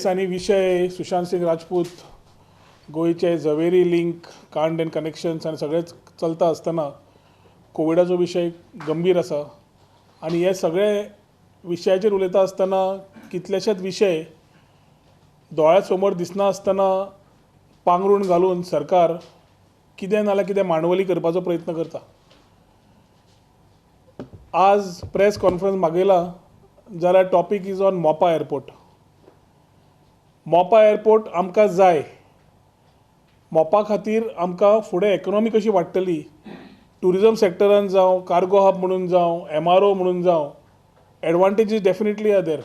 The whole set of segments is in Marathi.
केस आणि विषय सुशांत सिंग राजपूत गोयचे झवेरी लिंक कांड एंड कनेक्शन्स आणि सगळेच चलता असताना कोविडाचो विषय गंभीर आसा आणि हे सगळे विशयाचेर उलयता आसतना कितलेशेच विषय दोळ्या समोर दिसना आसतना पांगरून घालून सरकार कितें नाल्यार कितें मांडवली करपाचो प्रयत्न करता. आज प्रेस कॉन्फरन्स मागयला जाल्यार टॉपीक इज ऑन मोपा एअरपोर्ट. मोपा एअरपोर्ट आमकां जाय. मोपा खातीर आमकां फुडें इकॉनॉमी कशी वाडटली, टुरिजम सेक्टरान जावं, कार्गो हब म्हणून जावं, MRO म्हणून जावं, एडवांटेजीस डेफिनेटली आर देर.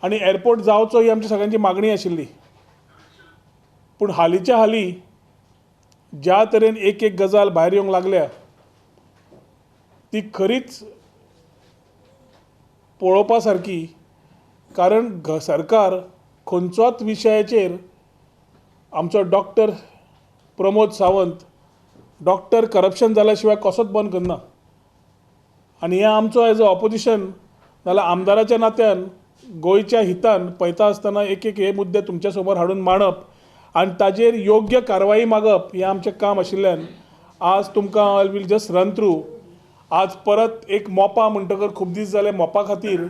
आनी एअरपोर्ट जावचो ही आमची सगळ्यांची मागणी आशिल्ली. पूण हालींच्या हालीं ज्या तरेन एक एक गजाल भायर येवंक लागल्या ती खरीच पळोवपा सारकी. कारण सरकार खंयचोच विशयाचेर आमचो doctor Pramod Sawant doctor corruption जाल्या शिवाय कसोच बंद करना. आनी हें आमचो एज अ ऑपोजिशन नाल्यार आमदाराच्या नात्यान गोंयच्या हितान पळयता आसतना एक एक हे मुद्दे तुमच्या समोर हाडून मांडप आनी ताजेर योग्य कारवाई मागप हें आमचें काम आशिल्ल्यान आज तुमकां I will just run through. आज परत एक मोपा म्हणटकर खूब दीस जाले मोपा खातीर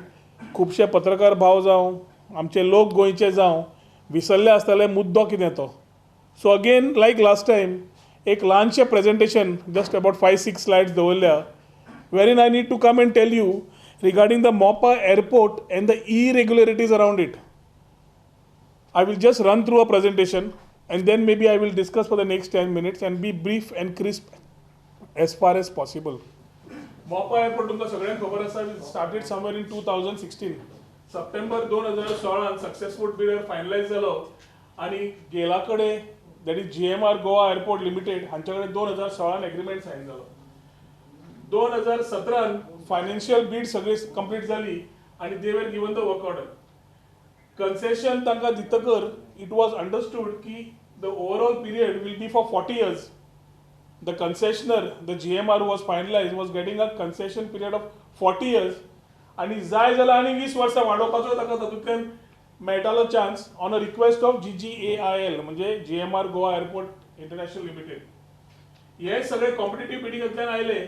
खुबशे पत्रकार भाव जावं आमचे लोक गोंयचे जावं विसरले आसतले मुद्दो कितें तो. सो अगेन लायक लास्ट टायम एक ल्हानशें प्रेजेंटेशन जस्ट अबाउट 5-6 स्लायड्स दवरल्या wherein I need to come and tell you regarding the Mopa airport and the irregularities around it. I will just run through a presentation and then maybe I will discuss for the next 10 minutes and be brief and crisp as far as possible. Mopa airport तुमकां सगळ्यांक खबर आसा started somewhere in 2016. September 2016 successful bidder finalise जालो आनी गेला कडेन that is GMR Goa airport limited हांच्या कडेन 2016 एग्रीमेंट सायन जालो. 2017 फायनान्शियल बीड सगळी कंप्लीट जाली आनी they were given the work order. Concession तांकां दितकर इट वॉज अंडरस्टूड की the overall period will be for 40 years. The concessioner, the GMR was finalized, was getting a concession period of 40 years. आणि जाय जाल्यार आनी 20 वर्सां वाडोवपाचो ताका तातूंतल्यान मेळटालो chance on a request of GGAIL म्हणजे GMR Goa airport international limited. हे सगळे कॉम्पिटिटिव्ह बिडिंगांतल्यान आयले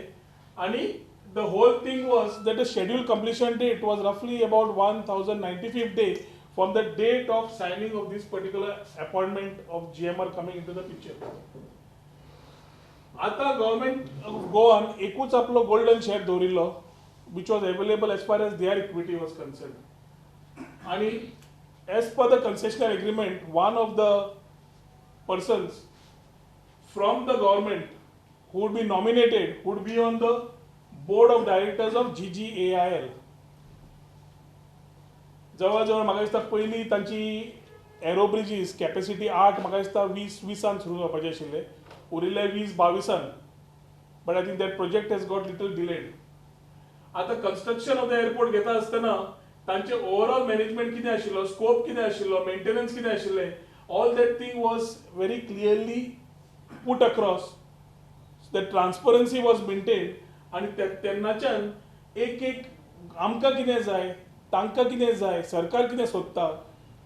आनी the whole thing was that the schedule completion date was रफली about 1095th day from the date of signing of this particular appointment of GMR coming into the picture. आता गव्हर्मेंट गोवान एकूच आपलो गोल्डन शेअर दवरिल्लो which was available as far as their equity was concerned. And as per the concessioner agreement, one of the persons from the government who would be nominated would be on the board of directors of GGAIL. जवळ म्हाका दिसता पयलीं तांची एरो ब्रिजीस कॅपेसिटी 8 म्हाका दिसता 20-20 सुरू जावपाचे आशिल्ले, उरिल्ले 20-22. But I think that project has got little delayed. आता कन्स्ट्रक्शन ऑफ द एअरपोर्ट घेता आसतना तांचे ओवरऑल मॅनेजमेंट कितें आशिल्लो, स्कोप कितें आशिल्लो, मेंटेनन्स कितें आशिल्लें, all that thing was very clearly put across. The transparency was maintain आनी तेन्नाच्यान एक एक आमकां कितें जाय, तांकां कितें जाय, सरकार कितें सोदता,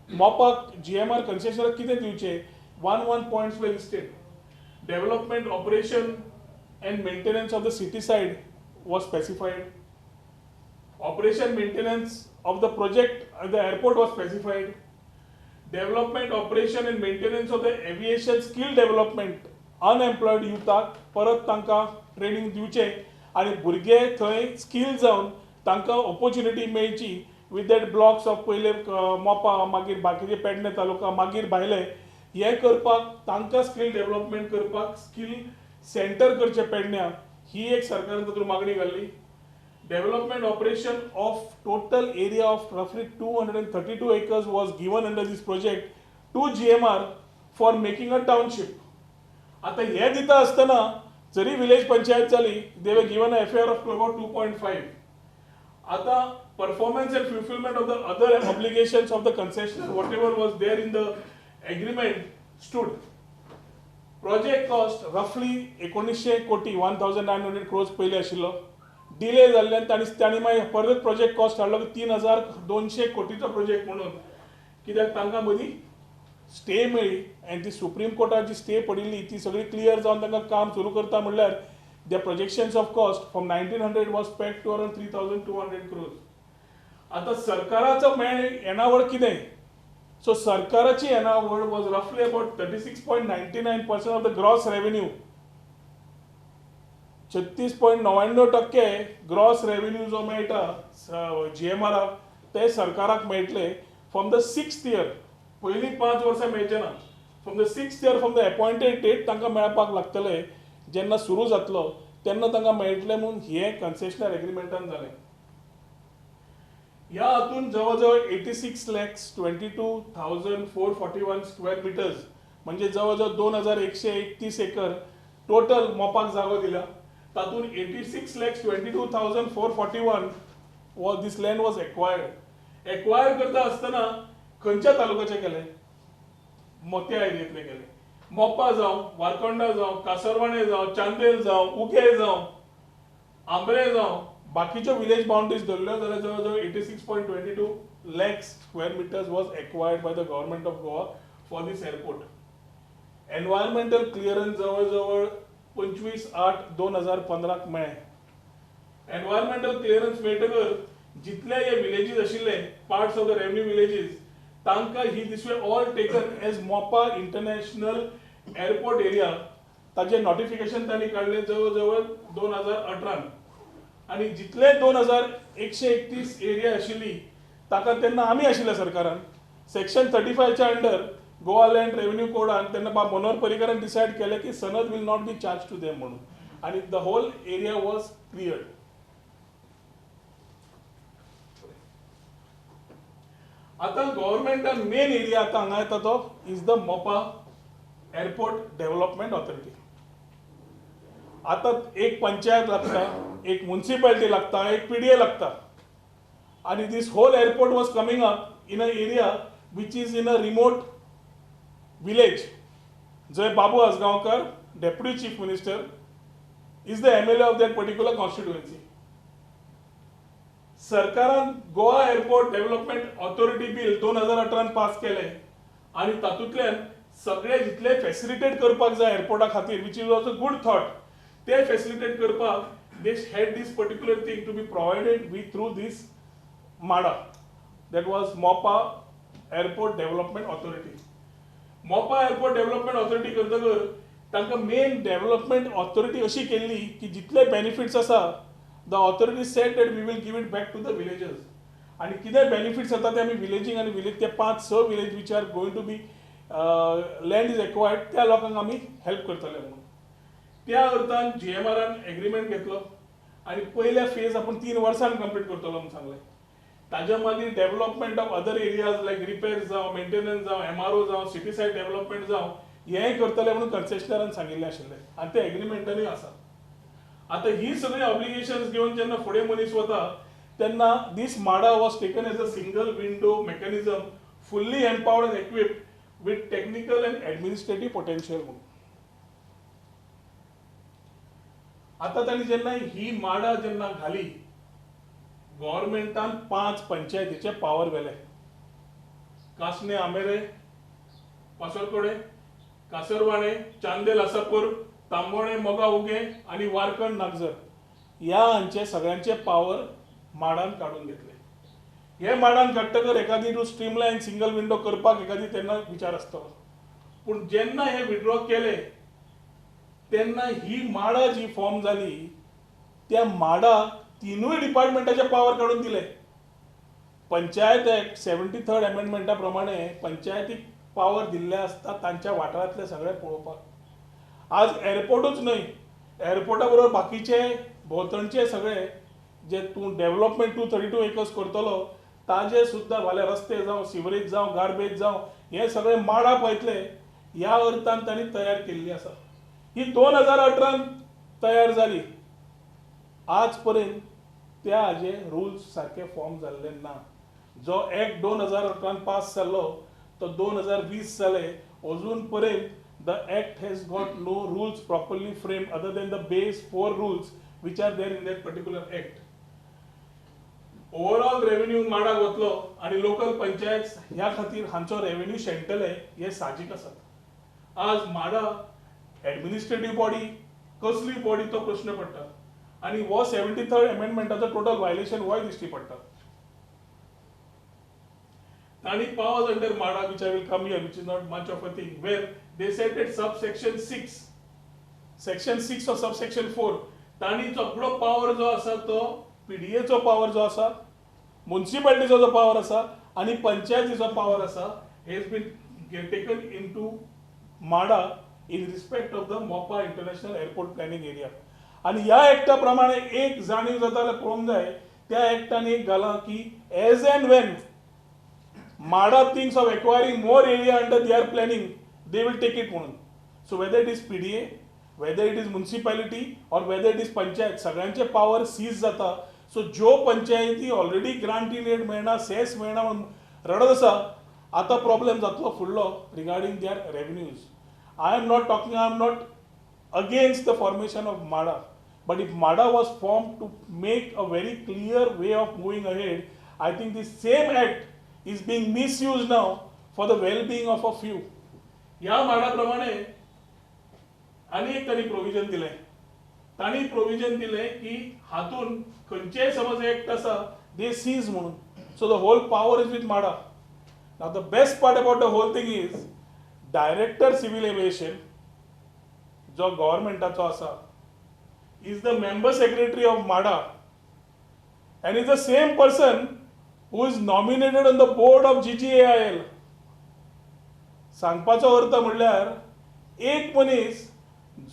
मोपाक GMR कन्सेशनराक कितें दिवचें, one points way listed. Development, operation end maintenance of the city side was specified. Operation maintenance of the project at the airport was specified. Development, operation and maintenance of the aviation skill development unemployed youthak परत तांकां ट्रेनिंग दिवचें आनी भुरगे थंय स्किल जावन तांकां ऑपॉर्च्युनिटी मेळची विथ दॅट ब्लॉक्स ऑफ पयले मोपा मागीर बाकीचे पेडणे तालुका मागीर भायले हें करपाक तांकां स्किल डेव्हलपमेंट करपाक स्किल सेंटर करचें पेडण्यां ही एक सरकारान तातूंत मागणी घाल्ली. Development operation of total area of roughly 232 acres was given under this project to GMR for making a township. आता हे दिता आसतना जरी विलेज पंचायत जाली they were given a FAR of about 2.5. आता performance and fulfillment of the other obligations of the concessioner whatever was there in the agreement stood. Project cost roughly 1900 कोटी 1900 crores पयले आशिल्लो. डिले जाल्ल्यान तांणी मागीर परत प्रोजेक्ट कॉस्ट हाडलो 3200 कोटीचो प्रोजेक्ट म्हणून. कित्याक तांकां मदीं स्टे मेळ्ळी आनी ती सुप्रीम कोर्टाची स्टे पडिल्ली ती सगळी क्लियर जावन तांकां काम सुरू करता म्हणल्यार the projections of cost from 1900 was paid to around 3200 crores. आता सरकाराचो येणावळ कितें? सो सरकाराची येणावळ वॉज रफली about 36.99% of the gross revenue. 36.99% gross revenue जो मेळटा GMRक ते सरकाराक मेळटले फ्रॉम द 6th इयर. पयलीं 5 वर्सां मेळचे ना. From the 6th year from the appointed date तांकां मेळपाक लागतले. जेन्ना सुरू जातलो तेन्ना तांकां मेळटले म्हणून हे कन्सेशनल एग्रीमेंटान जालें. ह्या हातून जवळ जवळ 86,22,441 स्क्वेअर मिटर्स म्हणजे जवळ जवळ 2,131 एकर टोटल मोपाक जागो दिला. तातून 86,22,441 दिस लँड वॉज एक्वायर्ड. एक्वायर करता आसतना खंयच्या तालुक्याचे केले? मोत्या एरियेंतले केले. मोपा जावं, वारकोंडा जावं, कासरवाणे जावं, चांदेल जावं, उगे जावं, आंब्रे जावं, बाकीच्यो विलेज बाउंड्रीज धरल्यो जाल्यार जवळ जवळ 86.22 lakhs square meters was acquired by the government of Goa for this airport. Environmental clearance जवळ जवळ 25/8/2015 मेळ्ळें. एन्व्हायरमेंटल क्लिअरन्स मेळटकर जितले हे विलेजीस आशिल्ले parts of the revenue villages तांकां ही दीस वे ऑल टेकन एज मोपा इंटरनॅशनल एअरपोर्ट एरिया. ताजें नोटिफिकेशन तांणी काडलें जवळ जवळ 2018 आणि जितले 2,131 एरिया आशिल्ली ताका तेन्ना आमी आशिल्ल्या सरकारान सेक्शन 35च्या अंडर गोवा लँड रेव्हेन्यू कोडान तेन्ना मनोहर पर्रीकारान डिसायड केलें की सनद will not be charge to them म्हणून आणि the whole area was cleared. आता गव्हर्नमेंटान मेन एरिया आता हांगा येता तो is the Mopa airport development authority. आता एक पंचायत लागता, एक म्युनिसिपॅलिटी लागता, एक PDA लागता आणि this whole airport was coming up in a area which is in a remote village. Jai Babu Asgaonkar deputy chief minister is the MLA of that particular constituency. सरकारान Goa airport development authority bill 2018 pass केलें आणि तातूंतल्यान सगळे जितले फॅसिलिटेट करपाक जाय एअरपोर्टा खातीर which is also good thought ते फॅसिलिटेट करपाक they had this particular thing to be provided with through this MADA that was Mopa airport development authority. Mopa airport development authority करतकर तांकां मेन डेव्हलपमेंट ऑथॉरिटी अशी केल्ली की जितले बेनिफिट्स आसा the authority said that we will give it back to the villagers. आणि कितें बेनिफिट्स येता ते आमी विलेजींग आनी विलेज ते 5-6 village which are going to be land is acquired त्या लोकांक आमी हेल्प करतले म्हणून. त्या अर्थान GMRन एग्रीमेंट घेतलो आणि पयल्या फेज आपण 3 वर्सांनी कंप्लीट करतलो म्हणून सांगलें. ताज्या मागीर development of other areas like repairs जावं, मेंटेनन्स जावं, MRO जावं, सिटी सायड डेव्हलपमेंट जावं हेंय करतले म्हणून कन्सेशनरान सांगिल्लें आशिल्लें आनी ते एग्रीमेंटानूय आसा. आता ही सगळी ऑब्लिगेशन्स घेऊन जेन्ना फुडें मनीस वता तेन्ना दीस MADA was taken as a single window mechanism fully empowered and equipped with technical and administrative potential म्हणून. आता तांणी जेन्ना ही MADA जेन्ना घाली गव्हर्नमेंटान 5 पंचायतीचे पावर वेले. कासने आमेरे, पासरकोडे, कासरवाणे, चांदेल आसापूर, तांबोणे मोगा उगे आणि वारकण नागझर ह्या हांचे सगळ्यांचे पावर MADAन काढून घेतले. हे MADAन काडटकर एखादी टू स्ट्रीमलायन सिंगल विंडो करपाक एखादी तेन्ना विचार आसतलो. पूण जेन्ना हे विड्रॉ केले तेन्ना ही MADA जी फॉर्म जाली त्या MADA तिनूय डिपार्टमेंटाचे पावर काढून दिले. पंचायत ऍक्ट 73rd अमेंडमेंटा प्रमाणे पंचायतीक पावर दिल्ले आसता तांच्या वाठारांतले सगळे पळोवपाक. आज एअरपोर्टूच न्हय एअरपोर्टा बरोबर बाकीचे भोंवतणचे सगळे जे तूं डेव्हलपमेंट 232 एकर्स करतलो ताजे सुद्दां वाले रस्ते जावं, सिवरेज जावं, गार्बेज जावं हे सगळे MADA पळयतले ह्या अर्थान तांणी तयार केल्ली आसा. ही 2018 तयार जाली. आज पर्यंत त्या हाजे रुल्स सारके फॉर्म जाल्ले ना. जो ऍक्ट 2018 पास जाल्लो तो 2020 जाले अजून पर्यंत the act has got no rules properly framed other than the base 4 rules which are there in that particular act. Overall revenue माडाक वतलो आणि लोकल पंचायत ह्या खातीर हांचो रेव्हेन्यू शेणटले हे साहजीक आसा. आज माडा एडमिनिस्ट्रेटिव्ह बॉडी कसली बॉडी तो प्रश्न पडटा आणि हो 73rd अमेंडमेंटाचो टोटल व्हायलेशन होय दिश्टी पडटा. तांणी powers under MADA, which I will come here, which is not much of a thing, where they said that subsection 6, section 6 or subsection 4, तांणी सगळो पावर जो आसा तो पीडीएचो पावर जो आसा, म्युनिसिपालिटीचो जो पावर आसा आणि पंचायतीचो पावर आसा, has been taken into MADA in respect of the मोपा इंटरनॅशनल एअरपोर्ट प्लॅनिंग एरिया. आणि ह्या एक्टा प्रमाणे एक जाणीव जाता जाल्यार पळोवंक जाय, त्या एक्टान एक घाला की as and when MADA thinks of acquiring more area under their planning, they will take it म्हणून. So whether it is PDA, whether it is municipality or whether it is panchayat, सगळ्यांचे पावर सीज जाता. सो ज्यो पंचायती ऑलरेडी ग्रांटीन एड मेळना, सेस मेळना म्हणून रडत आसा, आता प्रॉब्लेम जातलो फुडलो regarding their revenues. I am not against the formation of MADA, but if MADA was formed to make a very clear way of moving ahead, I think this same act is being misused now for the well-being of a few. या MADA प्रमाणे अनेक तरी प्रोविजन दिले. तांणी प्रोविजन दिले की हातून खंयचेय समज एक्ट आसा दे सीज म्हणून. So the whole power is with MADA. Now the best part about the whole thing is director civil aviation जो गव्हर्नमेंटाचो आसा is the member secretary of MADA and is the same person who is nominated on the board of GGAIL. सांगपाचो अर्थ म्हणल्यार एक मनीस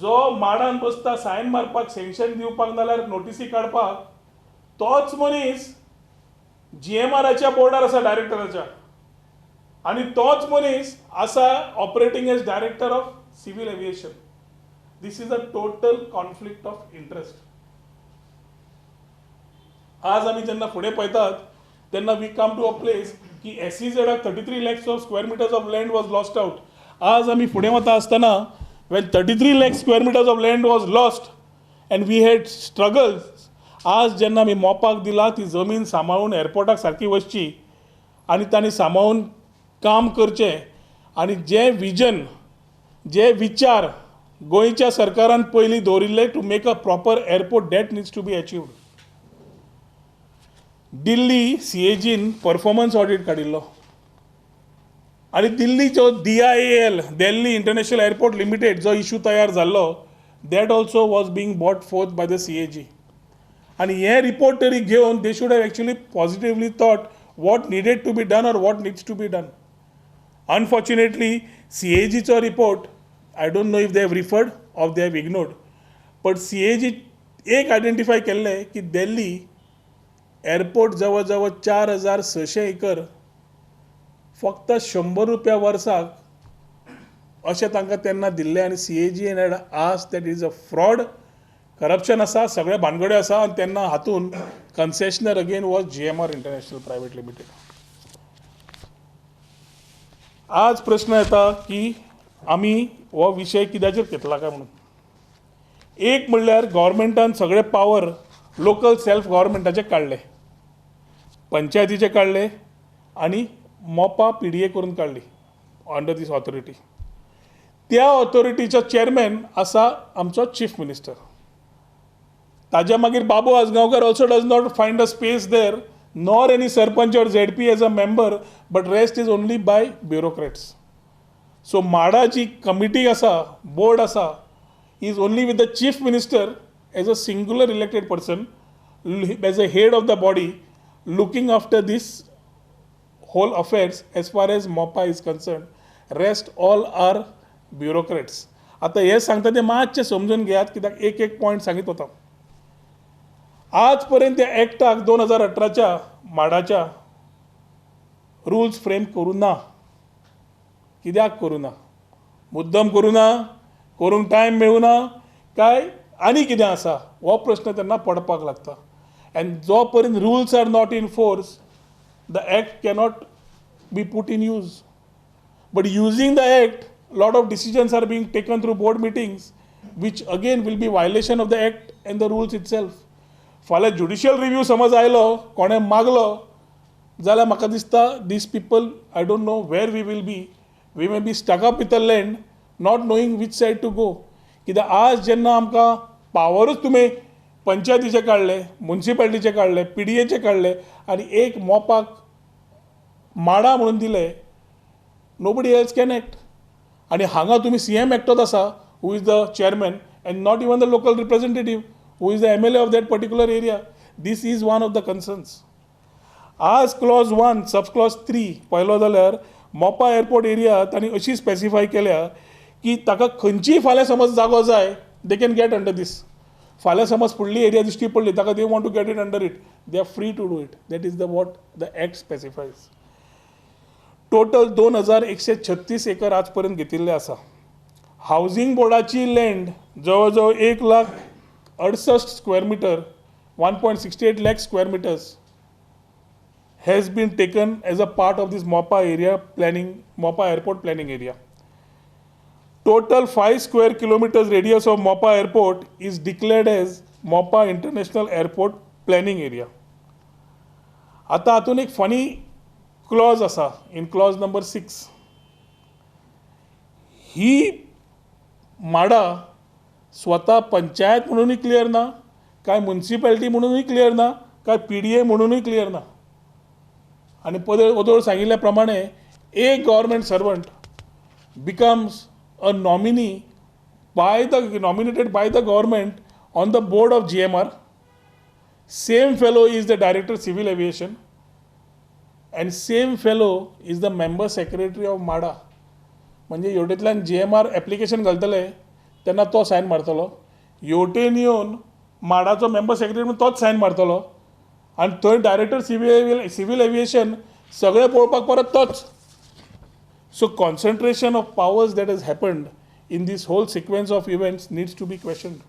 जो माडान बसता सायन मारपाक, सँक्शन दिवपाक नाल्यार नोटिसी काडपाक, तोच मनीस GMRच्या बोर्डार आसा डायरेक्टराच्या, आणि तोच मनीस आसा operating as director of civil aviation. This is a total conflict of interest. आज आम्ही जेन्ना फुडें पळयतात तेन्ना we come to a place की SEZ 33 lakhs of square meters of land was lost out. आज आम्ही फुडें वता आसतना when 33 lakh square meters of land was lost and we had struggles, आज जेन्ना आमी मोपाक दिला ती जमीन सांबाळून एअरपोर्टाक सारकी वचची आणि तांणी सांबाळून काम करचें, आणि जे विजन, जे विचार गोंयच्या सरकारान पयलीं दवरिल्ले to make a proper airport, that needs to be achieved. Delhi CAGन परफॉर्मन्स ऑडिट काडिल्लो आणि दिल्लीचो DIAL, Delhi international airport limited, जो इश्यू तयार जाल्लो, that also was being brought forth by the CAG. आणि हे रिपोर्ट तरी घेवन they should have actually positively thought what needed to be done or what needs to be done. Unfortunately CAGचो report, I don't know if they have referred or they have ignored, but CAG एक आयडेंटिफाय केल्लें की दिल्ली एअरपोर्ट जवळ जवळ 4600 एकर फक्त 100 रुपया वर्साक अशें तांकां तेन्ना दिल्लें. आनी CAG had asked that is a fraud, corruption आसा, सगळे भानगड्यो आसा, आनी तेन्ना हातून concessionaire again was GMR international private limited. आज प्रश्न येता की आमी हो विशय कित्याचेर घेतला काय म्हणून. एक म्हणल्यार गव्हर्मेंटान सगळे पावर लोकल सेल्फ गव्हर्मेंटाचे काडले, पंचायतीचे काडले आणि मोपा PDA करून काडली अंडर दीस ऑथॉरिटी. त्या ऑथॉरिटीचो चेअरमॅन आसा आमचो चीफ मिनिस्टर. ताज्या मागीर Babu Azgaonkar also does not find a space there, nor any sarpanch or ZP as a member, but rest is only by bureaucrats. So MADA जी कमिटी आसा, बोर्ड आसा, is only with the chief minister as a singular elected person, as a head of the body, looking after this whole affairs as far as MOPA is concerned. Rest all are bureaucrats. आता हे सांगता ते मातशें समजून घेयात, कित्याक एक एक पॉयंट सांगीत वता. आज पर्यंत त्या एक्टाक 2018च्या माडाच्या रुल्स फ्रेम करूं ना. कित्याक करूं ना? मुद्दम करूं ना, करूंक टायम मेळूं ना, काय आनी कितें आसा, हो प्रश्न तेन्ना पडपाक लागता. एंड जो पर्यंत rules are not in force, the act cannot be put in use. But using the act, lot of decisions are being taken through board meetings, which again will be violation of the act and the rules itself. फाल्यां ज्युडिशियल रिव्यू समज आयलो कोणें मागलो जाल्यार म्हाका दिसता these people I don't know where we will be we may be stuck up with the land not knowing which side to go कित्याक आज जेन्ना आमकां पावरूच तुमी पंचायतीचे काडले म्युन्सिपाल्टीचे काडले PDAचे काडले आनी एक मोपाक माडा म्हणून दिले नोबडी एल्स कॅन एक्ट आनी हांगा तुमी CM एकटोच आसा who is the chairman and not even the local representative who is the MLA of that particular area this is one of the concerns आज क्लॉज 1 सब क्लॉज 3 पळयलो जाल्यार मोपा एअरपोर्ट एरिया तांणी अशी स्पेसिफाय केल्या की ताका खंयचीय फाल्यां समज जागो जाय they can get under this फाल्यां समज फुडली एरिया दिश्टी पडली ताका they want to get it under it they are free to do it that is the what the act specifies total 2136 acre आज पर्यंत घेतिल्ले आसा हावजींग बोर्डाची लँड जवळ जवळ 1,68,000 square metre 1.68 lakh square meters has been taken as a part of this MOPA area planning, MOPA airport planning area. Total 5 square kilometers radius of MOPA airport is declared as MOPA International Airport Planning Area. आता हातून एक फनी क्लॉज आसा इन क्लॉज नंबर 6. ही माडा स्वता पंचायत म्हणूनय क्लियर ना, काय म्युन्सिपालिटी म्हणूनय क्लियर ना, काय PDA म्हणूनय क्लियर ना. आणि पदोळ सांगिल्ल्या प्रमाणे एक government servant becomes a nominee nominated by the government on the board of GMR. Same fellow is the director civil aviation and same fellow is the member secretary of MADA. म्हणजे हेवटेंतल्यान GMR एप्लिकेशन घालतले तेन्ना तो सायन मारतलो, हेवटेन येवन माडाचो मेंबर सेक्रेटरी म्हणून तोच सायन मारतलो आणि थंय डायरेक्टर सिव्हिल एविएशन सगळें पळोवपाक परत तोच. So concentration of powers that has happened in this whole sequence of events needs to be questioned.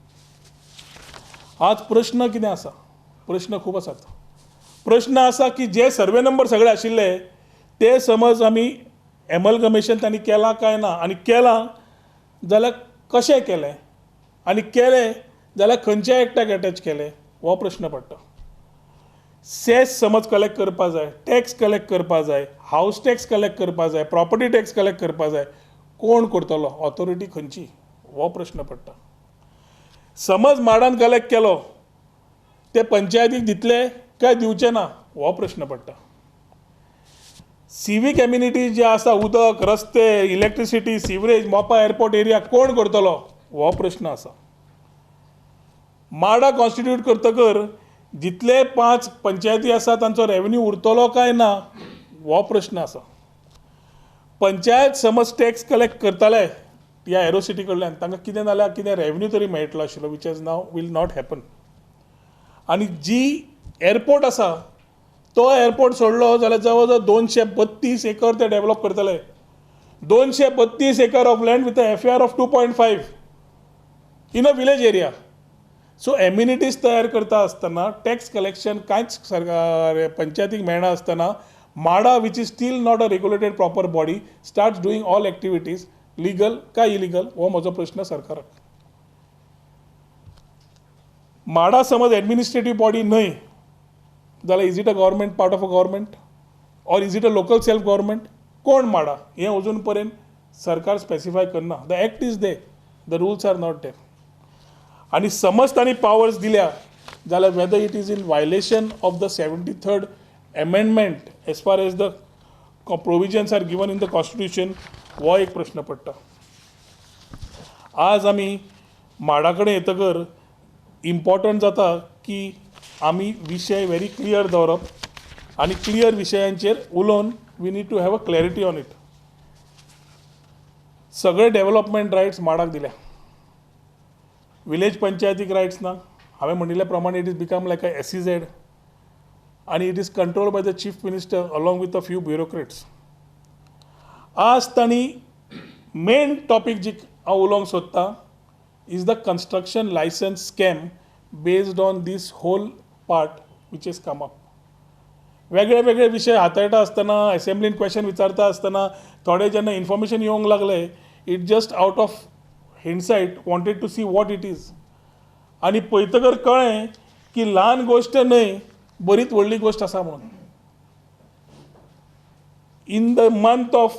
आज प्रश्न कितें आसा? प्रश्न खूब आसात. प्रश्न आसा की जे सर्वे नंबर सगळे आशिल्ले ते समज आमी एमलगमेशन तांणी केलां काय ना, आनी केलां जाल्यार कशें केलें, आनी केलें जाल्यार खंयच्या एक्टाक अटॅच केलें हो प्रश्न पडटा. सेस समज कलेक्ट करपा जाय, टॅक्स कलेक्ट करपा जाय, हावस टॅक्स कलेक्ट करपा जाय, प्रॉपर्टी टॅक्स कलेक्ट करपा जाय, कोण करतलो, ऑथॉरिटी खंयची हो प्रश्न पडटा. समज माडान कलेक्ट केलो ते पंचायतीक दितले काय दिवचे ना हो प्रश्न पडटा. सिवीक एम्युनिटी जे आसा, उदक, रस्ते, इलेक्ट्रिसिटी, सिवरेज, मोपा एअरपोर्ट एरिया कोण करतलो हो प्रश्न आसा. माडा कॉन्स्टिट्यूट करतकर जितले 5 पंचायती आसा तांचो रेव्हेन्यू उरतलो काय ना हो प्रश्न आसा. पंचायत समज टॅक्स कलेक्ट करताले ह्या एरोसिटी कडल्यान तांकां कितें नाल्यार कितें रेव्हेन्यू तरी मेळटलो आशिल्लो which is now will not happen. आनी जी एअरपोर्ट आसा तो एअरपोर्ट सोडलो जाल्यार जवळ जवळ 232 एकर ते डेव्हलप करतले. 232 acre of land with a FAR of 2.5 in a village area. So amenities तयार करता आसतना टॅक्स कलेक्शन कांयच पंचायतीक मेळना आसतना MADA which is still not a regulated proper body starts doing all activities legal काय इलिगल हो म्हजो प्रश्न सरकाराक. माडा समज एडमिनिस्ट्रेटीव बॉडी न्हय जाल्यार is it a government part of a government or is it a local self government. कोण माडा हें अजून पर्यंत सरकार स्पेसिफाय करना. The act is there, the rules are not there. आणि समज तांणी पावर्स दिल्या जाल्यार whether it is in violation of the 73rd amendment as far as the provisions are given in the constitution हो एक प्रश्न पडटा. आज आमी माडा कडेन येतकर इम्पॉर्टंट जाता की आमी विशय व्हेरी क्लियर दवरप आनी क्लियर विशयांचेर उलोवन we need to have a clarity on it. सगळे डेव्हलपमेंट रायट्स माडाक दिल्या, विलेज पंचायतीक रायट्स ना. हांवें म्हणिल्ल्या प्रमाणे it is become like a SEZ आणि it is controlled by the chief minister along with a few bureaucrats. आज तांणी मेन टॉपीक जी हांव उलोवंक सोदतां is the construction licence scam based on this whole part which is come up. वेगळे वेगळे विशय हाताळटा आसतना असेंब्लीन क्वेश्चन विचारता आसतना थोडे जेन्ना इन्फॉर्मेशन येवंक लागले it just out of hindsight wanted to see what it is. आनी पळयतकर कळ्ळें की ल्हान गोष्ट न्हय, बरीच व्हडली गोष्ट आसा म्हणून. In the month of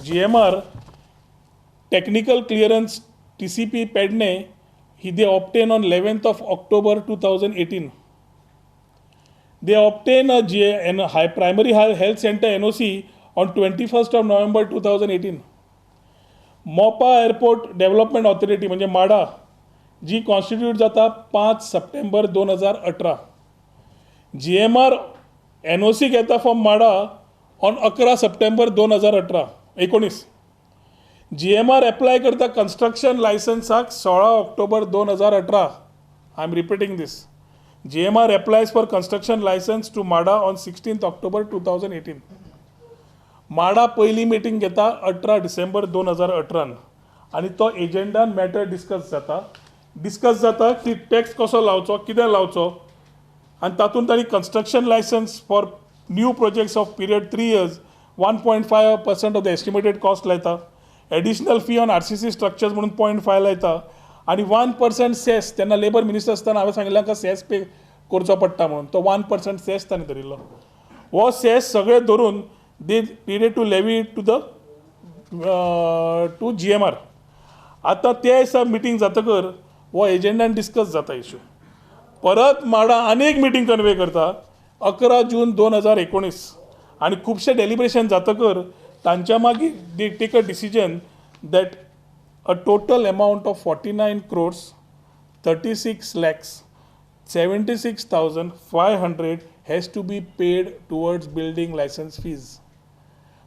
GMR technical clearance TCP Pedne, they obtained on 11th of October 2018. They obtained a high primary health center NOC on 21st of November 2018. मोपा एअरपोर्ट डेव्हलपमेंट ऑथॉरिटी म्हणजे माडा जी कॉन्स्टिट्यूट जाता 5 सप्टेंबर 2018. GMR NOC घेता from MADA on 11 September 2019. GMR apply करता कन्स्ट्रक्शन लायसन्साक 16 October 2018. I am repeating this. GMR applies for construction license to MADA on 16th October 2018. माडा पहिली मिटींग घेता 18 डिसेंबर 2018 आणि तो एजेंडान मॅटर डिस्कस जाता की टॅक्स कसो लावचो, कितें लावचो, आनी तातूंत तांणी construction license for new projects of period 3 years 1.5% of the estimated cost लायता. Additional fee on RCC structures म्हणून 0.5 लायता आणि 1% सेस. तेन्ना लेबर मिनिस्टर आसतना हांवें सांगिल्लें तांकां सेस पे करचो पडटा म्हणून. तो 1% सेस तांणी धरिल्लो. हो सेस सगळे धरून दे needed to levy it to GMR. आतां ते दिसा मिटींग जातकर हो एजेंडान डिस्कस जाता इश्यू. परत माडा आनी एक मिटींग कन्वे करता 11 जून 2019 आनी खुबशे डेलिब्रेशन जातकर तांच्या मागीर they take a decision that a total amount of 49 crores 36 lakhs 76,500 has to be paid towards building license fees.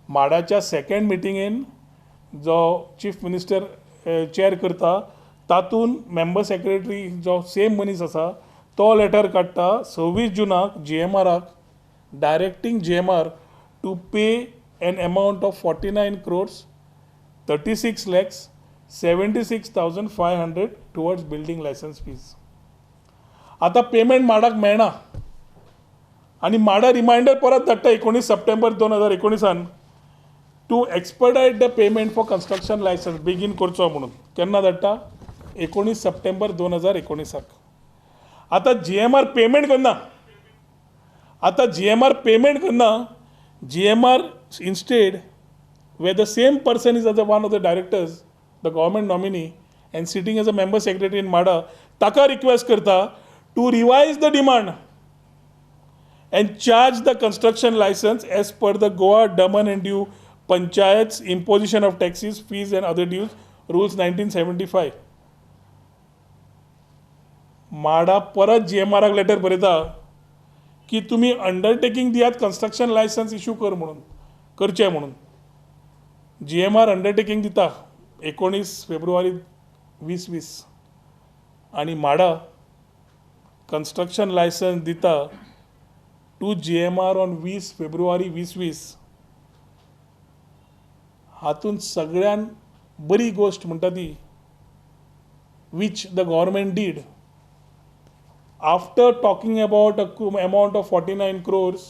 माडाच्या सेकंड मिटिंगेन जो चीफ मिनिस्टर चेअर करता तातून मेंबर सेक्रेटरी जो सेम मनीस आसा तो लेटर काडटा 26 जुनाक GMRाक directing GMR to pay an amount of 49 crores 36 lakhs 76,500 towards building license fees. आता पेमेंट माडाक मेळना आनी माडा रिमांयडर परत धाडटा 19 सप्टेंबर 2019 to expedite the payment for construction license बेगीन करचो म्हणून. केन्ना धाडटा 19 सप्टेंबर 2019. आता GMR पेमेंट करना. GMR instead where the same person is as one of the directors, the government nominee, and sitting as a member secretary in MADA, taka request karta to revise the demand and charge the construction license as per the Goa Daman and Diu Panchayat's imposition of taxes, fees and other dues rules 1975. MADA परत GMRाक लेटर बरयता की तुम्ही अंडरटेकिंग दियात कन्स्ट्रक्शन लायसन्स इश्यू करचें म्हणून. GMR अंडरटेकिंग दिता 19 फेब्रुवारी 2020 आणि माडा कन्स्ट्रक्शन लायसन्स दिता टू GMR ऑन 20 फेब्रुवारी 2020. हातूंत सगळ्यान बरी गोष्ट म्हणटा ती which the government did after talking about a amount of 49 crores.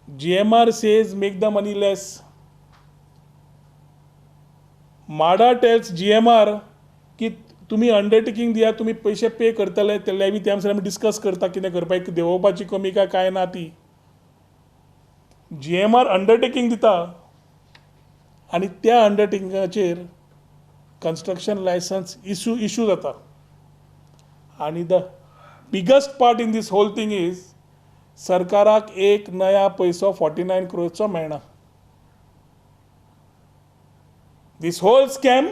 GMR says make the money less. MADA tells GMR की तुम्ही अंडरटेकिंग दिया, तुम्ही पैसे पे करतले ते लेवी त्या अनुसार आमी डिस्कस करता कितें करपाक, देंवोवपाची कमी काय ना ती. GMR अंडरटेकिंग दिता आनी त्या अंडरटेकिंगाचेर कन्स्ट्रक्शन लायसन्स इश्यू जाता. आनी the biggest part in this whole thing is सरकाराक एक नया पैसो 49 crores मेळना. This whole scam,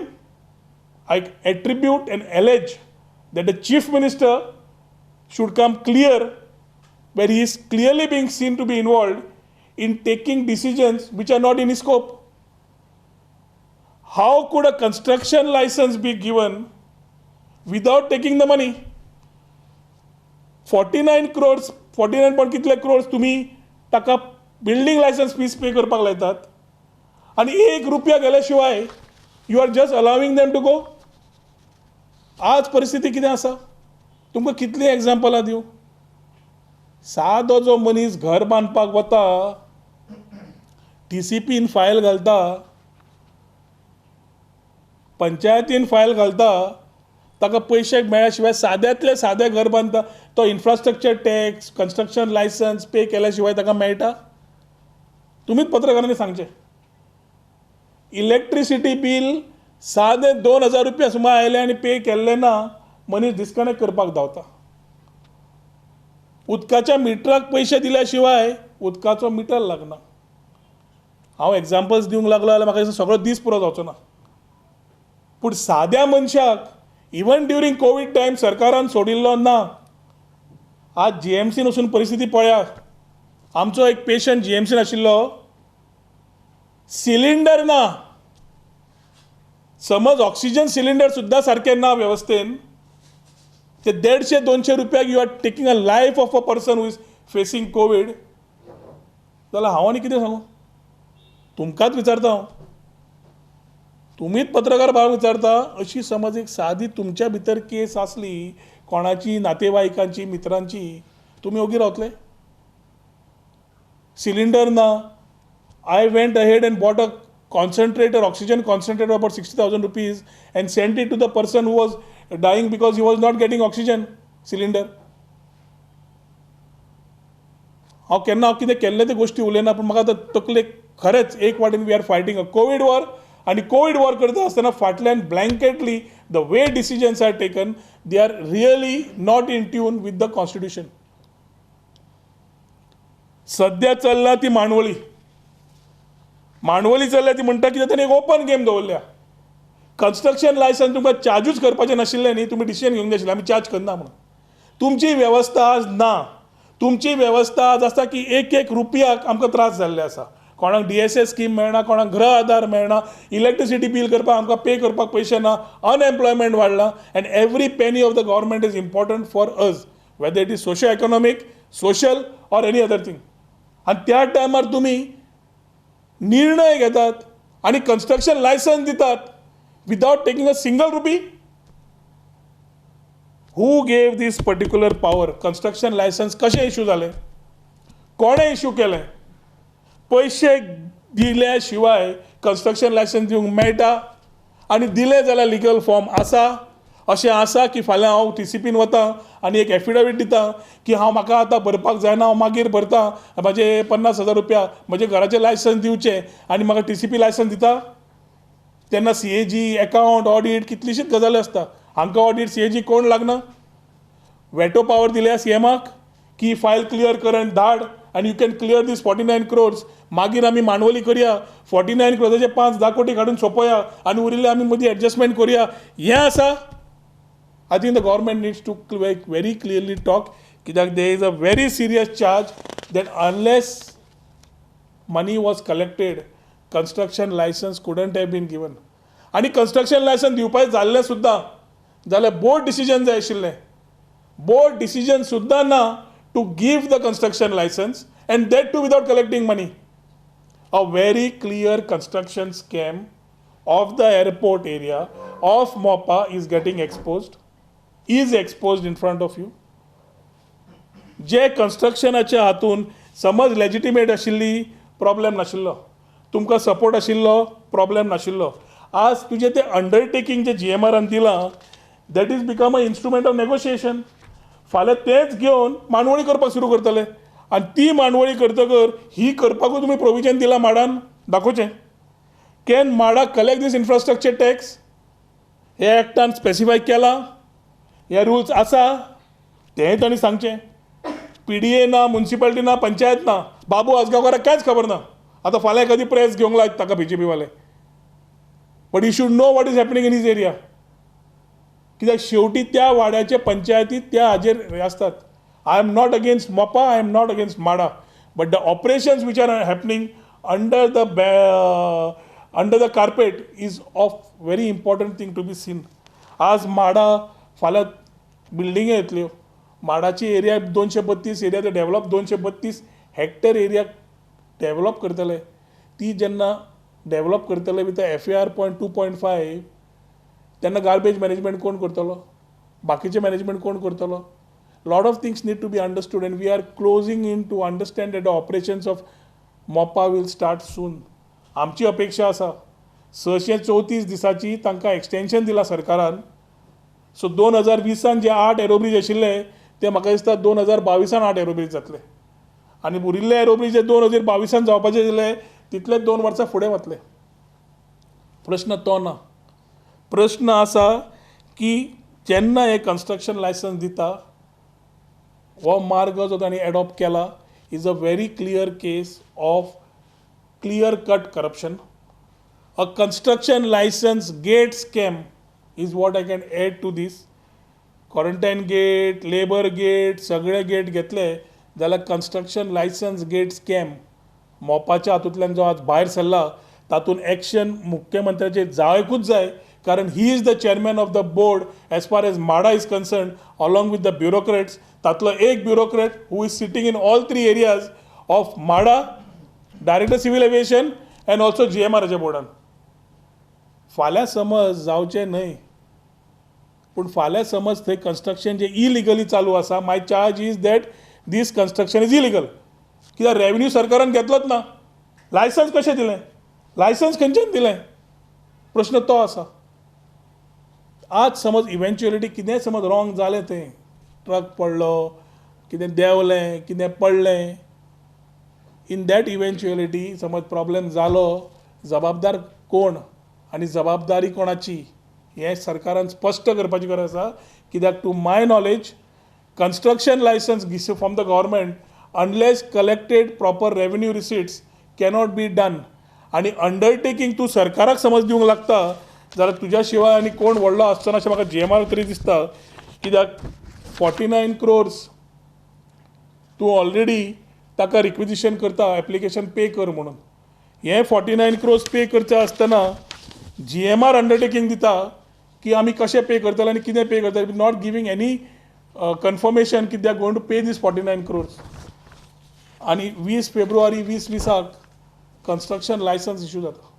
I attribute and allege that the chief minister should come clear, where he is clearly being seen to be involved in taking decisions which are not in his scope. How could a construction license be given without taking the money? 49 crores, 49 point कितले crores तुम्ही ताका बिल्डिंग लायसन्स फीस पे करपाक लायतात आणि ₹1 गेल्याशिवाय you are just allowing them to go. आज परिस्थिती कितें आसा तुमकां कितली एग्जांपलां दिवं. सादो जो मनीस घर बांदपाक वता TCPन फायल घालता, पंचायतीन फायल घालता, ताका पैसे मेळ्ळ्या शिवाय साद्यांतले सादें घर बांदता तो इन्फ्रास्ट्रक्चर टॅक्स कन्स्ट्रक्शन लायसन्स पे केल्या शिवाय ताका मेळटा. तुमीच पत्रकारांनी सांगचें. इलेक्ट्रिसिटी बील सादें 2000 रुपया सुमार आयलें आनी पे केल्लें ना, मनीस डिस्कनेक्ट करपाक धांवता. उदकाच्या मिटराक पयशे दिल्या शिवाय उदकाचो मिटर लागना. हांव एग्जाम्पल्स दिवंक लागलो जाल्यार म्हाका दिसता सगळो दीस पुरो जावचो ना. पूण साद्या मनशाक इवन ड्युरींग कोवीड टायम सरकारान सोडिल्लो ना. आज जीएमसीन वचून परिस्थिती पळयात. आमचो एक पेशंट जीएमसीन आशिल्लो, सिलिंडर ना. समज ऑक्सिजन सिलिंडर सुद्दां सारकें ना वेवस्थेन, ते 150-200 रुपयाक you are taking a life of a person who is facing COVID, जाल्यार हांव आनी कितें सांगू. तुमकांच विचारता हांव, तुमीच पत्रकार भाव विचारता. अशी समज एक सादी तुमच्या भितर केस आसली कोणाची नातेवाईकांची मित्रांची, तुमी ओगी रावतले. सिलिंडर ना. I went ahead and bought a concentrator, oxygen concentrator about 60,000 rupees and sent it to the person who was dying because he was not getting oxygen cylinder. हांव केन्ना हांव कितें केल्ले ते गोश्टी उलयना, पूण म्हाका आतां तकलेक खरेंच एक वाटेन we are fighting a covid war. आनी कोवीड वॉर करता आसतना फाटल्यान blanketly the way decisions are taken they are really not in tune with the constitution. सद्या चल्ला ती मांडवळी चल्ल्या ती म्हणटा कितें ताणें एक ओपन गेम दवरल्या. कन्स्ट्रक्शन लायसन्स तुमकां चार्जूच करपाचें नाशिल्लें न्ही, तुमी डिसिजन घेवंक जाय आशिल्लें आमी चार्ज करना म्हणून. तुमची वेवस्था आज ना. तुमची वेवस्था आज आसा की एक रुपयाक आमकां त्रास जाल्ले आसा. कोणाक DSS स्कीम मेळना, कोणाक गृह आधार मेळना, इलेक्ट्रिसिटी बील करपाक आमकां पे करपाक पयशे ना, अनएम्प्लॉयमेंट वाडला and every penny of the government is important for us, whether it is socio economic, social or any other thing. आनी त्या टायमार तुमी निर्णय घेतात आणि कन्स्ट्रक्शन लायसन्स दितात without taking a single rupee. Who gave this particular power? Construction licence कशें इश्यू जालें? कोणें इश्यू केलें? पैसे दिल्या शिवाय कन्स्ट्रक्शन लायसन्स दिवंक मेळटा आनी दिले जाल्यार लिगल फॉर्म आसा. अशें आसा की फाल्यां हांव TCPन वता आनी एक एफिडेवीट दिता की म्हाका आतां भरपाक जायना, हांव मागीर भरता, म्हाजे 50,000 रुपया म्हजे घराचें लायसन्स दिवचें आनी म्हाका TCP लायसन्स दिता. तेन्ना CAG, अकावंट, ऑडीट कितलीशीच गजाली आसता. हांकां ऑडीट CAG कोण लागना. वेटो पावर दिल्या CMक की फायल क्लियर कर आनी धाड आनी you can clear this 49 crores. मागीर आमी मांडवली करया, 49 crores 5-10 कोटी काडून सोंपया आनी उरिल्ले आमी मदीं एडजस्टमेंट करया. हें आसा. I think the government needs to very clearly talk that there is a very serious charge that unless money was collected, construction license couldn't have been given. आणि construction license दिवपाचें जाल्लें सुद्दां जाल्यार बोर्ड डिसिजन जाय आशिल्लें. बोर्ड डिसिजन सुद्दां ना to give the construction license and that too without collecting money. A very clear construction scam of the airport area of MOPA is getting exposed. is exposed in front of you. जे कन्स्ट्रक्शनाच्या हातून समज लेजिटिमेट आशिल्ली प्रॉब्लेम नाशिल्लो, तुमकां सपोर्ट आशिल्लो प्रॉब्लेम नाशिल्लो. आज तुजें तें अंडरटेकिंग जे GMRन दिलां that is become a instrument of negotiation. फाल्यां तेंच घेवन मांडवळी करपाक सुरू करतले आनी ती मांडवळी करतकर ही करपाकूच तुमी प्रोविजन दिलां माडान दाखोवचें. Can MADA collect this infrastructure tax? हे एक्टान स्पेसिफाय केलां. हे रुल्स आसा तेंय तांणी सांगचें. PDA ना, म्युन्सिपालिटी ना, पंचायत ना, बाबू आजगांवकाराक कांयच खबर ना. आतां फाल्यां एखादी प्रेस घेवंक लायत ताका BJP वाले. But he should know what is happening in his area. कित्याक शेवटी त्या वाड्याचे पंचायती त्या हाजेर हे आसतात. I am not against MOPA, I am not against MADA, but the operations which are happening under the carpet is of very important thing to be seen. आज माडा फाल्यां बिल्डिंगे येतल्यो. माडाची एरिया 232 एरिया ते डेव्हलप 232 हेक्टर एरिया डेव्हलप करतले. ती जेन्ना डेव्हलप करतले विथ FAR 2.5 तेन्ना गार्बेज मॅनेजमेंट कोण करतलो? बाकीचे मॅनेजमेंट कोण करतलो? Lot of things need to be understood and we are closing in to understand that the operations of MOPA will start soon. आमची अपेक्षा आसा 634 दिसाची तांकां एक्सटेन्शन दिला सरकारान. सो 2020 जे 8 एरोब्रिज आशिल्ले ते म्हाका दिसता 2022 8 एरोब्रिज जातले आनी उरिल्ले एरोब्रिज जे 2022 जावपाचे आशिल्ले तितलेच 2 वर्सां फुडें वतले. प्रश्न तो ना. प्रश्न आसा की जेन्ना हे कन्स्ट्रक्शन लायसन्स दिता हो मार्ग जो तांणी एडॉप्ट केला is a very clear case of clear cut corruption. A construction license gate scam is what I can add to this. Quarantine gate, labor gate, सगळे गेट घेतले जाल्यार कन्स्ट्रक्शन लायसन्स गेट स्कॅम मोपाच्या हातूंतल्यान जो आज भायर सरला तातूंत एक्शन मुख्यमंत्र्याचे जावंकूच जाय कारण he is the chairman of the board as far as MADA is concern along with the bureaucrats. तातलो एक bureaucrat who is sitting in all 3 areas of MADA, director civil aviation and also GMRच्या बोर्डान. फाल्यां समज जावचें न्हय पूण फाल्यां समज थंय कन्स्ट्रक्शन जे इलिगली चालू आसा my charge is that this construction is illegal. कित्याक रेवन्यू सरकारान घेतलोच ना. लायसन्स कशें दिलें? लायसन्स खंयच्यान दिलें? प्रश्न तो आसा. आज समज इव्हेंच्युअलिटी कितें समज रॉंग जालें थंय, ट्रक पडलो, कितें देंवलें, कितें पडलें, इन दॅट इव्हेंच्युअलिटी समज प्रॉब्लेम जालो, जबाबदार कोण आनी जबाबदारी कोणाची हें सरकारान स्पश्ट करपाची गरज आसा. कित्याक to my knowledge construction licence from the government unless collected proper revenue receipts cannot be done. आनी अंडरटेकींग तूं सरकाराक समज दिवंक लागता जाल्यार तुज्या शिवाय आनी कोण व्हडलो आसचो अशें म्हाका GMR तरी दिसता. कित्याक 49 crores तूं ऑलरेडी ताका रिक्विजिशन करता एप्लिकेशन पे कर म्हणून. हें 49 crores पे करचें आसतना GMR अंडरटेकींग दिता की आमी कशें पे करतले आनी कितें पे करतले, नॉट गिवींग एनी कन्फर्मेशन की they are going to pay this 49 crores. आनी 20 फेब्रुवारी 2020 कन्स्ट्रक्शन लायसन्स इश्यू जाता.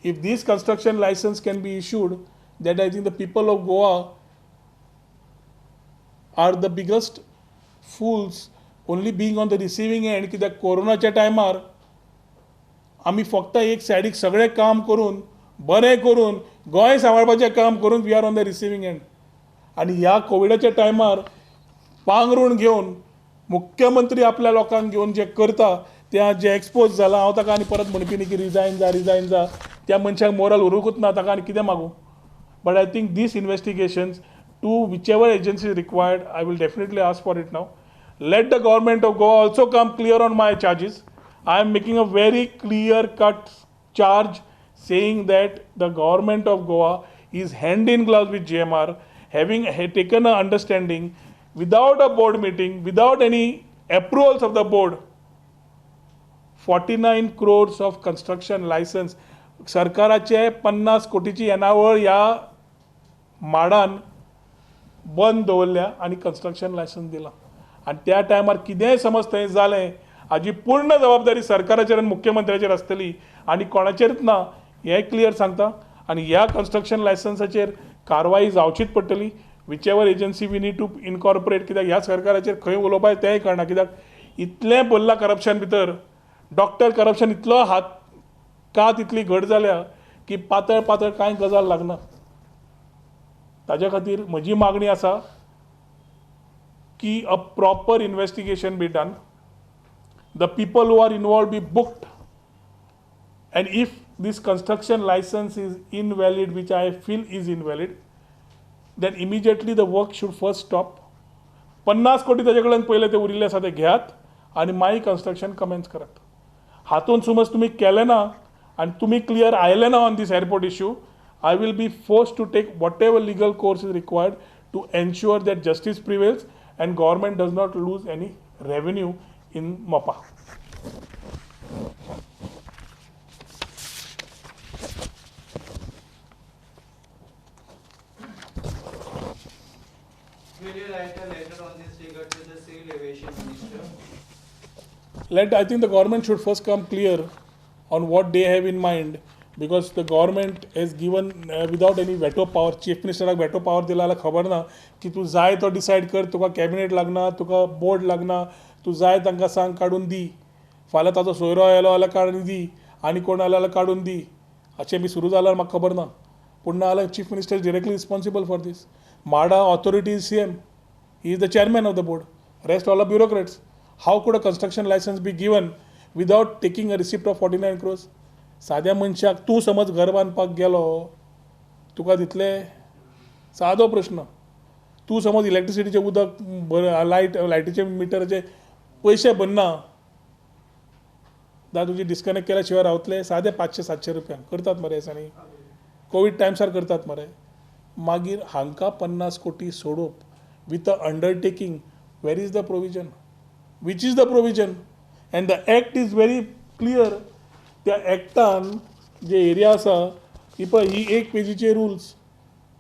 If this construction license can be issued, then I think the people of Goa are the biggest fools only being on the receiving end. कित्याक कोरोनाच्या टायमार आमी फक्त एक सायडीक सगळें काम करून बरें करून गोंय सांबाळपाचें काम करून we are on the receiving end. आनी ह्या कोविडाच्या टायमार पांगरूण घेवन मुख्यमंत्री आपल्या लोकांक घेवन जे करता तें जे एक्सपोज जाला हांव ताका आनी परत म्हणपी न्ही की रिजायन जा त्या मनशाक मोरल उरूंकूच ना ताका आनी कितें मागूं. But I think this investigations to whichever agency required I will definitely ask for it now. Let the government of Goa also come clear on my charges. I am making a very clear cut charge saying that the government of Goa is hand in glove with GMR, having taken an understanding without a board meeting, without any approvals of the board, 49 crores of construction license. सरकाराचे 50 कोटीची येणावळ ह्या माडान बंद दवरल्या आनी कन्स्ट्रक्शन लायसन्स दिला. आनी त्या टायमार कितेंय समज थंय जालें हाजी पूर्ण जबाबदारी सरकाराचेर आनी मुख्यमंत्र्याचेर आसतली आनी कोणाचेरच ना हें क्लियर सांगता. आनी ह्या कन्स्ट्रक्शन लायसन्साचेर कारवाई जावचीच पडटली. Whichever agency we need to incorporate. कित्याक ह्या सरकाराचेर खंय उलोवपाक तेंय कळना. कित्याक इतलें भरलां करप्शन भितर. डॉक्टर करप्शन इतलो हात कात इतली घट जाल्या की पातळ पातळ कांय गजाल लागना. ताज्या खातीर म्हजी मागणी आसा की a proper investigation be done. The people who are involved be booked, and if this construction license is invalid, which I feel is invalid, then immediately the work should first stop. 50 कोटी ताजे कडल्यान पयले ते उरिल्ले आसा ते घेयात आनी मागीर कन्स्ट्रक्शन कमेन्स करात. हातून समज तुमी केलें ना आनी तुमी क्लियर आयले ना on this airport issue, I will be forced to take whatever legal course is required to ensure that justice prevails and government does not lose any revenue in MOPA. Will you write a letter on this regard to the Civil Aviation Minister? I think the government should first come clear on what they have in mind, because the government has given without any veto power. Chief Minister veto power दिला खबर ना की तू जाय तो डिसाइड कर, तुका कॅबिनेट लागना, तुका बोर्ड लागना, तू जाय तांकां सांग काडून दी, फाल्यां ताचो सोयरो आयलो जाल्यार काडून दी, आनी कोण आयलो जाल्यार काडून दी, अशें बी सुरू जाल्यार म्हाका खबर ना. पूण नाजाल्यार chief minister is directly responsible for this. MHADA authority is CM. He is the chairman of the board. Rest all are bureaucrats. How could a construction license be given without taking a receipt of 49 crores? Sadya मनशाक तूं समज घर बांदपाक गेलो तुका दितले सादो प्रश्न. तूं समज इलेक्ट्रिसिटीचें उदक लायटीचे मिटराचे पयशे भरना जाल्यार तुजी डिस्कनेक्ट केल्या शिवाय रावतले सादे 500-700 रुपया करतात मरे दिसांनी. कोवीड टायम्सार करतात मरे. मागीर हांकां 50 कोटी सोडप with a undertaking. Where is the provision? Which is the provision? And the act is very clear. त्या एक्टान जे एरिया आसा ही पळय ही 1 पेजीचे रुल्स.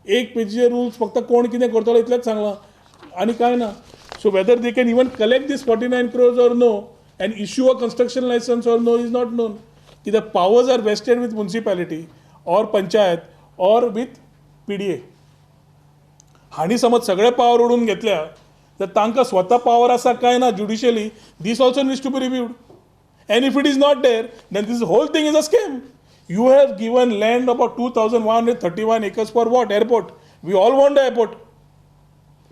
1 पेजीचे रुल्स फक्त कोण कितें करतलो इतलेंच सांगलां आनी कांय ना. So whether they can even collect these 49 crores or no and issue a construction license or no is not known. The powers are vested with municipality or panchayat or with PDA. हांणी समज सगळे पावर ओडून घेतल्या तर तांकां स्वता पावर आसा काय ना judicially this also needs to be reviewed. And if it is not there, then this whole thing is a scam. You have given land about 2,131 acres for what? Airport. We all want the airport.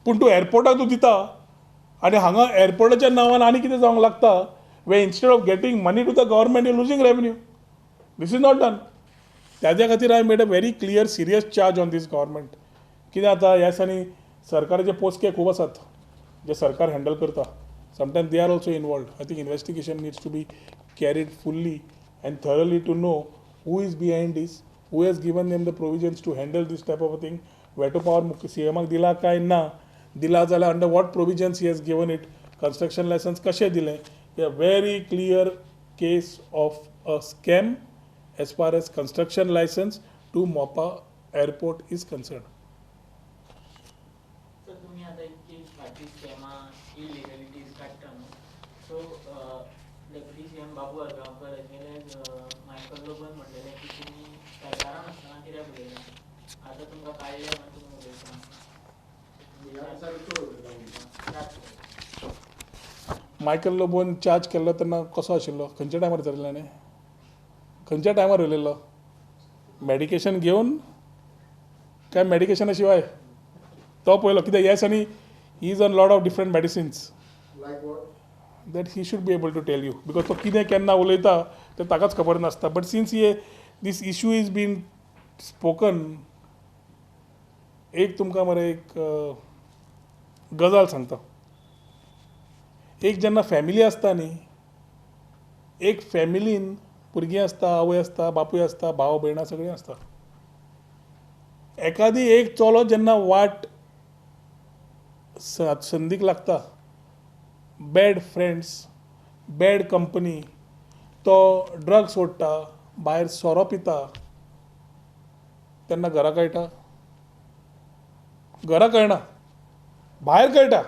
पूण तूं एअरपोर्टाक तूं दिता आनी हांगा एअरपोर्टाच्या नांवान आनी कितें जावंक लागता way instead of getting money to the government you losing revenue. This is not done. त्याच्या खातीर I made a very clear serious charge on this government. कितें जाता ह्या दिसांनी सरकाराचे पोसके खूब आसात जे सरकार हँडल करता. Sometimes they are also involved. I think investigation needs to be carried fully and thoroughly to know who is behind this, who has given them the provisions to handle this type of a thing. Veto power CM दिला काय ना दिला जाल्यार under what provisions he has given it. Construction license कशें दिलें. A very clear case of a scam as far as construction license to Mopa airport is concerned. Sir तुम्ही आता इतकी फाटी स्कॅमा इलिगॅलिटीज काडटा न्हू. सो डेप्युटी CM बाबू आर्गांवकर मायकल लोबन म्हणलेलें की तुमी सरकारान आसतना कित्याक उलयना. आतां तुमकां काडले मागीर तुमी उलयता. मायकल लोबोन चार्ज केल्लो तेन्ना कसो आशिल्लो? खंयच्या टायमार धरलें? खंयच्या टायमार उलयल्लो? मेडिकेशन घेवन काय मेडिकेशना शिवाय? तो पयलो कित्याक ह्या दिसांनी he is on lot of different medicines that he should be able to tell you because तो कितें केन्ना उलयता तें ताकाच खबर नासता. बट सिन्स हे दीस इशू इज बीन स्पोकन एक तुमकां मरे एक गजाल सांगता. एक जेन्ना फॅमिली आसता न्ही एक फॅमिलीन भुरगीं आसता आवय आसता बापूय आसता भाव भयणां सगळीं आसता. एखादी एक चलो जेन्ना वाट संदीक लागता बॅड फ्रेंड्स बॅड कंपनी तो ड्रग्स सोडटा भायर सोरो पिता तेन्ना घरा कळटा. घरा कळना भायर कळटा.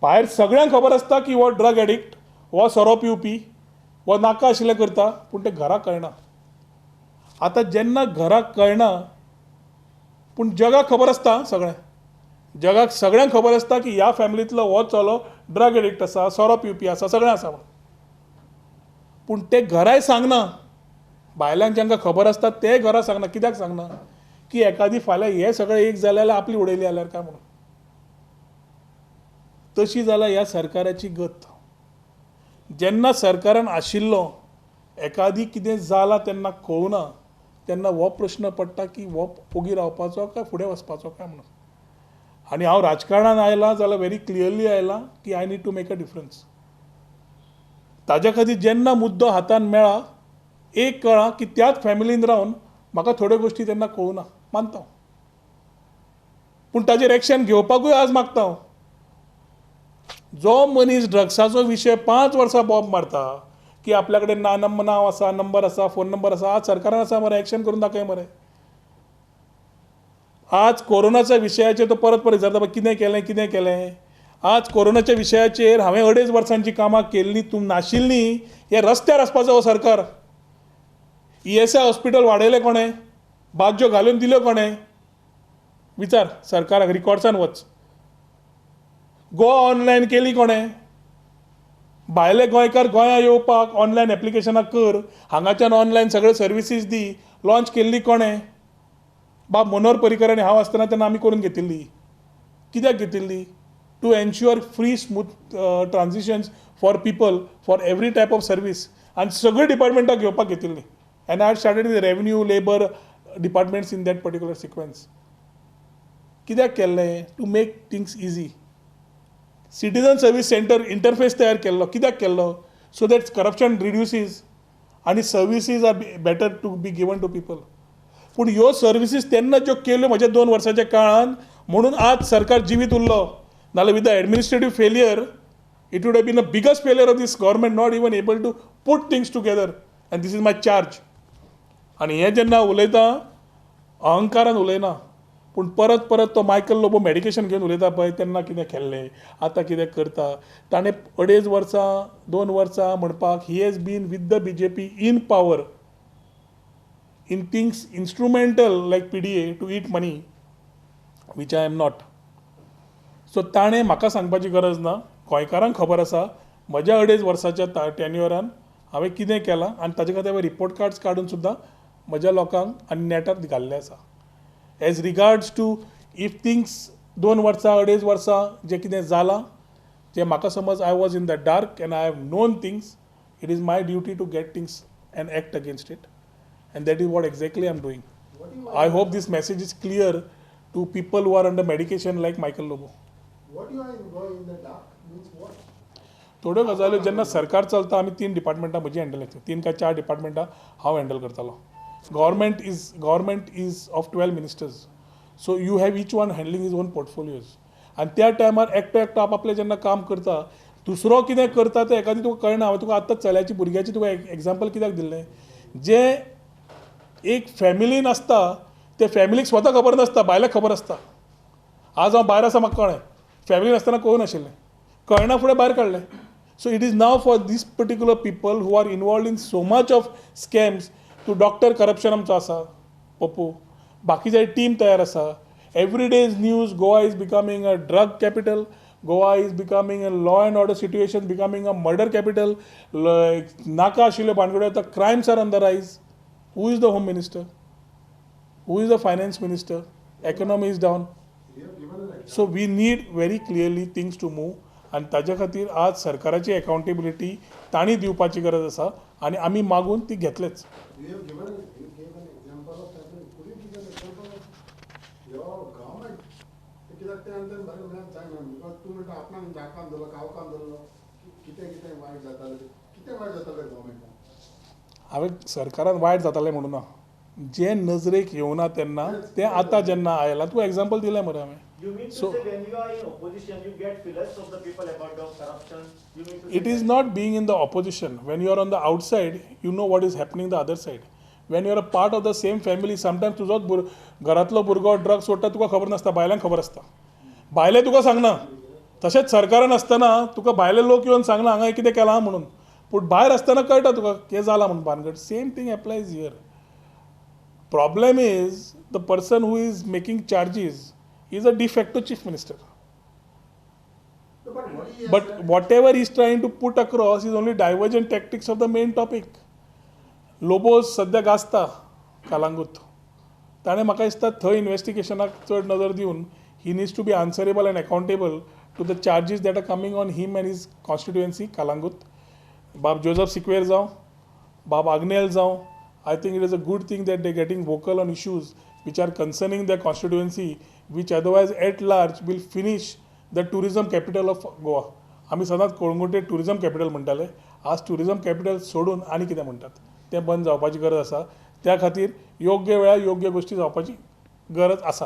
भायर सगळ्यांक खबर आसता की हो ड्रग एडिक्ट हो सोरो पिवपी हो नाका आशिल्लें करता पूण तें घरा कळना. आतां जेन्ना घराक कळना पूण जगाक खबर आसता सगळें. जगाक सगळ्यांक खबर आसता की ह्या फॅमिलींतलो हो चलो ड्रग एडिक्ट आसा सोरो पिवपी आसा सगळें आसा म्हणून. पूण ते घराय सांगना. भायल्यांक जांकां खबर आसता ते घरा सांगना. कित्याक सांगना? की एखादी फाल्यां हे सगळें एक जालें जाल्यार आपली उडयली जाल्यार काय म्हणून. तशी जाल्या ह्या सरकाराची गत. जेन्ना सरकारान आशिल्लो एखादी कितें जालां तेन्ना कळुना तेन्ना हो प्रश्न पडटा की हो ओगी रावपाचो काय फुडें वचपाचो काय म्हणून. आनी हांव राजकारणान आयलां जाल्यार व्हेरी क्लियरली आयलां की I need to make a difference. ताज्या खातीर जेन्ना मुद्दो हातान मेळ्ळा एक कळ्ळां की त्याच फॅमिलीन रावन म्हाका थोड्यो गोश्टी तेन्ना कळुना मानता हांव. पूण ताजेर एक्शन घेवपाकूय आज मागता हांव. जो मनीस ड्रग्साचो विशय 5 वर्सां बॉम्ब मारता की आपल्या कडेन नांव आसा नंबर आसा फोन नंबर आसा आज सरकारान आसा मरे एक्शन करून दाखय मरे. आज कोरोनाच्या विशयाचेर तो परत विचारता कितें केलें. आज कोरोनाच्या विशयाचेर हांवें 2.5 वर्सांची कामां केल्लीं तूं नाशिल्लीं हे रस्त्यार आसपाचो हो सरकार. ESI हॉस्पिटल वाडयलें कोणें? बाज्यो घालून दिल्यो कोणें? विचार सरकाराक रिकॉर्ड्सान वच. गोवा ऑनलायन केली कोणें? भायले गोंयकार गोंया येवपाक ऑनलायन एप्लिकेशनां कर हांगाच्यान ऑनलायन सगळे सर्विसीस दी लॉन्च केल्ली कोणें? बाब मनोहर पर्रीकर आनी हांव आसतना तेन्ना आमी करून घेतिल्ली. कित्याक घेतिल्ली? To ensure free smooth transitions for people for every type of service आनी सगळी डिपार्टमेंटां घेवपाक घेतिल्ली. And I had started with revenue labour departments in that particular sequence. कित्याक केल्लें? To make things easy. Citizen service centre interface तयार केल्लो. कित्याक केल्लो? सो दॅट करप्शन रिड्युसीस आनी services are better to be given to people. पूण ह्यो सर्विसीस तेन्ना ज्यो केल्यो म्हज्या 2 वर्साच्या काळान म्हणून आज सरकार जिवीत उरलो. नाल्यार with the administrative failure it would have been a biggest failure of this government not even able to put things together. And this is my charge. आनी हें जेन्ना उलयता अहंकारान उलयना, पूण परत परत तो मायकल लोबो मेडिकेशन घेवन उलयता पळय तेन्ना कितें केल्लें, आतां कितें करता. ताणें 2.5 वर्सां 2 वर्सां म्हणपाक he has been with the BJP in power in things instrumental like PDA to eat money, which I am not. So ताणें म्हाका सांगपाची गरज ना. गोंयकारांक खबर आसा म्हज्या 2.5 वर्साच्या टेन्युअरान हांवें कितें केलां आनी ताजे खातीर हांवें रिपोर्ट कार्ड्स काडून सुद्दां म्हज्या लोकांक आनी नेटार घाल्ले आसा. As regards to if things 2 वर्सां 2.5 वर्सां जें कितें जालां, जें म्हाका समज I was in the dark and I have known things, it is my duty to get things and act against it. And that is what exactly I am doing. I hope this message is clear to people who are under medication like Michael Lobo. What you are going in the dark means what? थोड्यो गजाल्यो जेन्ना सरकार चलता आमी 3 डिपार्टमेंटां म्हजी हँडल करता. 3 काय 4 डिपार्टमेंटां हांव हँडल करतालो. Government is of 12 ministers. So you have each one handling his on portfolios. आनी त्या टायमार एकटो आपआपलें जेन्ना काम करता, दुसरो कितें करता तें एखादी तुका कळना. हांवें तुका आतां चल्याची भुरग्याची तुका एग्जाम्पल कित्याक दिल्लें? जें एक फॅमिलीन आसता ते फॅमिलीक स्वता खबर नासता, भायल्याक खबर आसता. आज हांव भायर आसा म्हाका कळ्ळें, फॅमिलीन आसतना कळूं नाशिल्लें, कळना फुडें भायर काडलें. So it is now for this particular people who are involved in so much of scams. To doctor corruption आमचो आसा पप्पू, बाकीचे टीम तयार आसा. Every day is news. Goa is becoming a drug capital. Goa is becoming a law and order situation, becoming a murder capital. नाका आशिल्ल्यो भानगड्यो आतां, crimes are on the rise. Who is the Home Minister? Who is the Finance Minister? Economy is down. So we need very clearly things to move. आनी ताज्या खातीर आज सरकाराची अकाउंटेबिलिटी तांणी दिवपाची गरज आसा आनी आमी मागून ती घेतलेच. You have given an example of that. Could you give an example of your government? कित्याक तें आनी तें बरें म्हळ्यार जायना. बिकॉज तूं म्हणटा आपणाक ह्या काम धरलो, हांव काम धरलो, कितें कितें वायट जातालें, कितें वायट जातालें गव्हर्मेंटान? हांवें सरकारान वायट जातालें म्हणून ना, जें नजरेक येवना तेन्ना तें आतां जेन्ना आयलां. तूं एग्जाम्पल दिलें मरे हांवें. You mean to So- say when you are in opposition, you get feelers of the people about the corruption? You mean to say It is that? not being in the opposition. When you are on the outside, you know what is happening the other side. When you are a part of the same family, sometimes तुजोच घरांतलो भुरगो ड्रग सोडटा तुका खबर नासता, भायल्यांक खबर आसता. भायले तुका सांगना. तशेंच सरकारान आसतना तुका भायले लोक येवन सांगना हांगा कितें केलां म्हणून, पूण भायर आसतना कळटा तुका कितें जालां म्हणून भानगड. Same thing applies here. Problem is the person who is making charges is a de facto chief minister. No, but what he has But said- whatever he's trying to put across is only divergent tactics of the main topic. लोबोज सद्या गाजता कालांगूत. ताणें म्हाका दिसता थंय इन्व्हेस्टिगेशनाक चड नजर दिवन he needs to be answerable and accountable to the charges that are coming on him and his constituency Calangute. Bab Joseph Sequeira जावं, बाब आग्नेल जावं, I think it is a good thing that they're getting vocal on issues which are concerning their constituency, which otherwise at large will finish the tourism capital of Goa. आमी सदांच कोळंगुटे टुरिजम कॅपिटल म्हणटाले. आज टुरिजम कॅपिटल सोडून आनी कितें म्हणटात तें बंद जावपाची गरज आसा. त्या खातीर योग्य वेळार योग्य गोश्टी जावपाची गरज आसा.